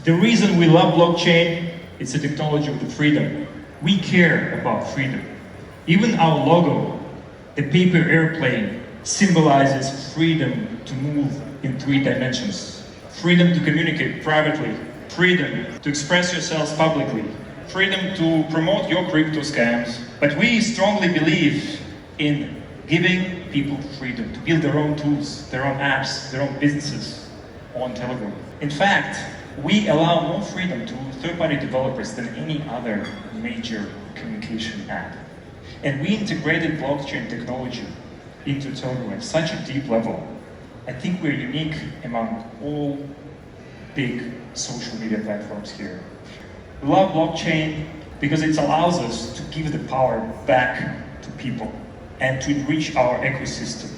The reason we love blockchain, it's a technology of the freedom. We care about freedom. Even our logo, the paper airplane, symbolizes freedom to move in 3 dimensions. Freedom to communicate privately, freedom to express yourselves publicly, freedom to promote your crypto scams. But we strongly believe in giving people freedom to build their own tools, their own apps, their own businesses on Telegram. In fact, we allow more freedom to third-party developers than any other major communication app. And we integrated blockchain technology into Telegram at such a deep level. I think we're unique among all big social media platforms here. We love blockchain because it allows us to give the power back to people and to enrich our ecosystem.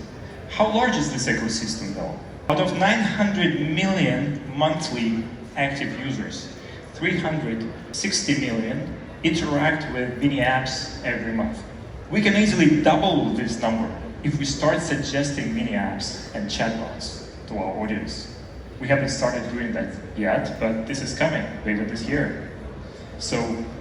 How large is this ecosystem though? Out of 900 million monthly active users, 360 million interact with mini apps every month. We can easily double this number if we start suggesting mini apps and chatbots to our audience. We haven't started doing that yet, but this is coming later this year. So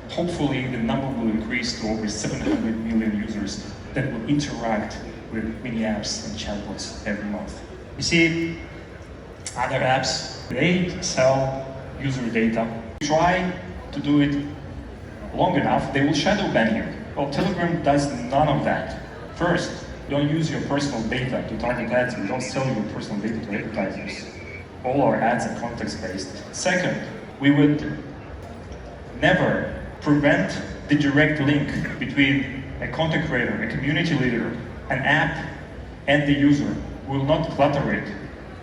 hopefully the number will increase to over 700 million users that will interact with mini apps and chatbots every month. You see, other apps, they sell user data. Try to do it long enough, they will shadow ban you. Well, Telegram does none of that. First, don't use your personal data to target ads. We don't sell your personal data to advertisers. All our ads are context-based. Second, we would never prevent the direct link between a content creator, a community leader, an app, and the user. We will not clutter it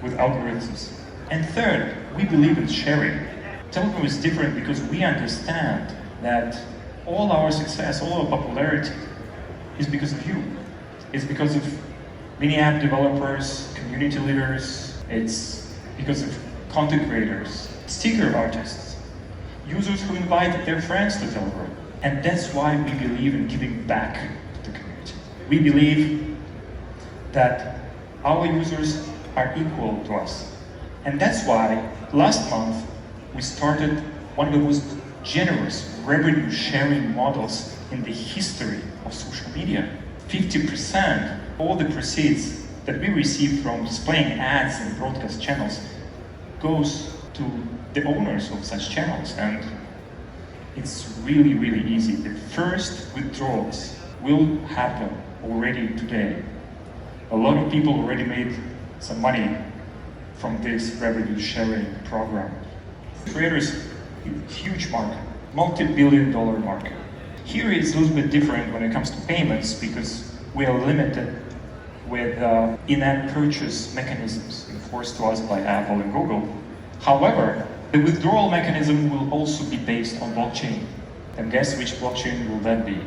with algorithms. And third, we believe in sharing. Telegram is different because we understand that all our success, all our popularity is because of you. It's because of mini app developers, community leaders, it's because of content creators, sticker artists, users who invite their friends to Telegram. And that's why we believe in giving back to the community. We believe that our users are equal to us. And that's why last month we started one of the most generous revenue sharing models in the history of social media. 50% all the proceeds that we receive from displaying ads in broadcast channels goes to the owners of such channels. And it's really, really easy. The first withdrawals will happen already today. A lot of people already made some money from this revenue sharing program. Creators, huge market, multi-billion-dollar market. Here it's a little bit different when it comes to payments because we are limited with in-app purchase mechanisms enforced to us by Apple and Google. However, the withdrawal mechanism will also be based on blockchain. And guess which blockchain will that be?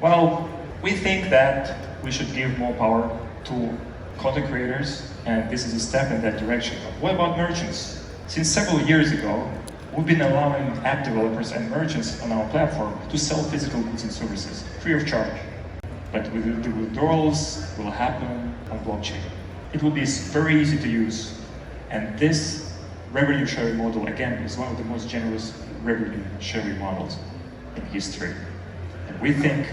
Well, we think that we should give more power to content creators, and this is a step in that direction. But what about merchants? Since several years ago, we've been allowing app developers and merchants on our platform to sell physical goods and services free of charge. But the withdrawals will happen on blockchain. It will be very easy to use, and this revenue sharing model, again, is one of the most generous revenue sharing models in history. And we think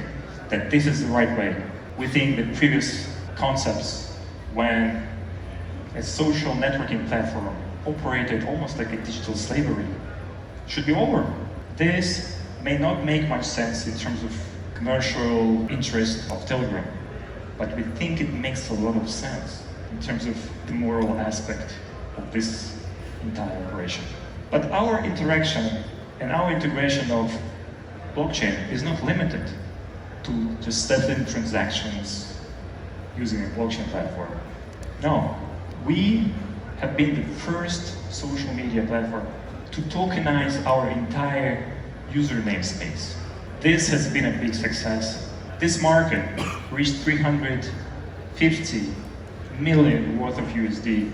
that this is the right way. We think that previous concepts, when a social networking platform operated almost like a digital slavery, should be over. This may not make much sense in terms of commercial interest of Telegram, but we think it makes a lot of sense in terms of the moral aspect of this entire operation. But our interaction and our integration of blockchain is not limited to just settling transactions using a blockchain platform. No, we have been the first social media platform to tokenize our entire user namespace. This has been a big success. This market reached 350 million worth of USD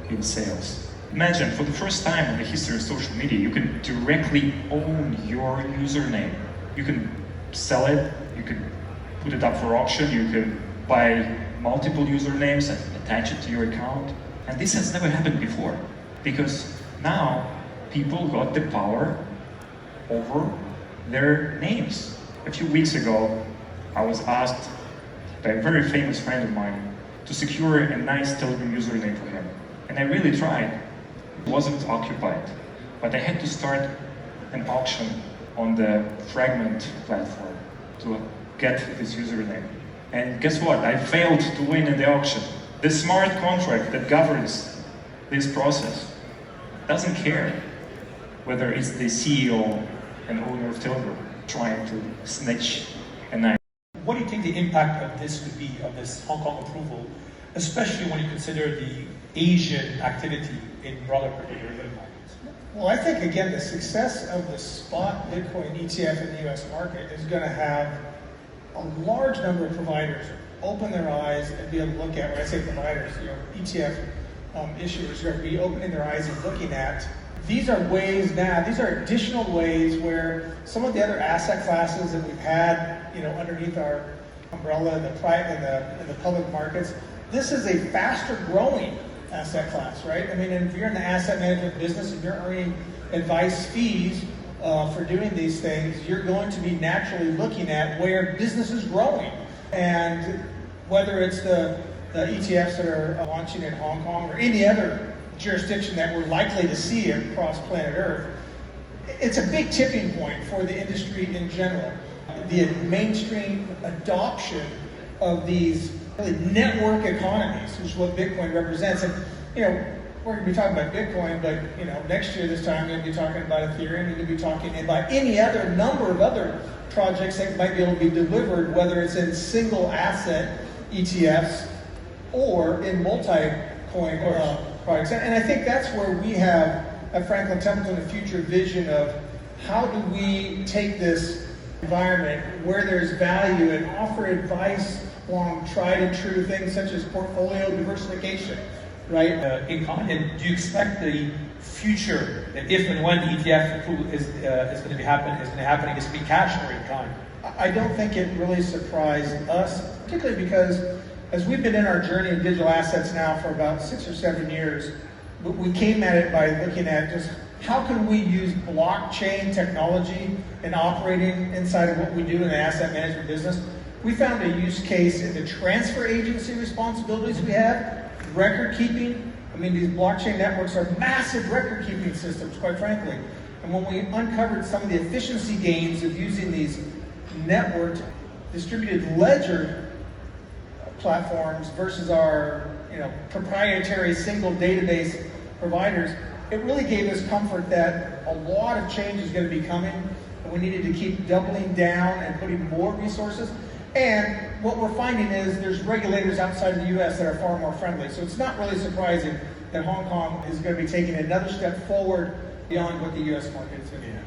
in sales. Imagine, for the first time in the history of social media, you can directly own your username. You can sell it, you can put it up for auction, you can buy multiple usernames and attach it to your account. And this has never happened before, because now people got the power over their names. A few weeks ago, I was asked by a very famous friend of mine to secure a nice Telegram username for him. And I really tried. It wasn't occupied. But I had to start an auction on the Fragment platform to get this username. And guess what? I failed to win in the auction. The smart contract that governs this process doesn't care whether it's the CEO and owner of Telegram trying to snitch a knife. What do you think the impact of this could be, of this Hong Kong approval, especially when you consider the Asian activity in broader European markets? Well, I think, again, the success of the spot Bitcoin ETF in the US market is going to have a large number of providers open their eyes and be able to look at, when I say providers, ETF issuers are going to be opening their eyes and looking at. These are ways now, these are additional ways where some of the other asset classes that we've had, underneath our umbrella in the public markets, this is a faster growing asset class, right? I mean, if you're in the asset management business and you're earning advice fees for doing these things, you're going to be naturally looking at where business is growing. And whether it's the ETFs that are launching in Hong Kong or any other jurisdiction that we're likely to see across planet Earth, it's a big tipping point for the industry in general. The mainstream adoption of these really network economies, which is what Bitcoin represents. And we're going to be talking about Bitcoin, but next year this time we're going to be talking about Ethereum. We're going to be talking about any other number of other projects that might be able to be delivered, whether it's in single asset ETFs or in multi-coin products. And I think that's where we have at Franklin Templeton a future vision of how do we take this environment where there's value and offer advice along tried and true things such as portfolio diversification, right? In comment, do you expect the future, if and when the ETF approval is going to happen, is to be cash or in kind? I don't think it really surprised us, particularly because as we've been in our journey in digital assets now for about 6 or 7 years, we came at it by looking at just how can we use blockchain technology and operating inside of what we do in the asset management business. We found a use case in the transfer agency responsibilities we have, record keeping. I mean, these blockchain networks are massive record keeping systems, quite frankly. And when we uncovered some of the efficiency gains of using these networked distributed ledger platforms versus our proprietary single database providers, it really gave us comfort that a lot of change is going to be coming, and we needed to keep doubling down and putting more resources. And what we're finding is there's regulators outside of the U.S. that are far more friendly. So it's not really surprising that Hong Kong is going to be taking another step forward beyond what the U.S. market is going to do.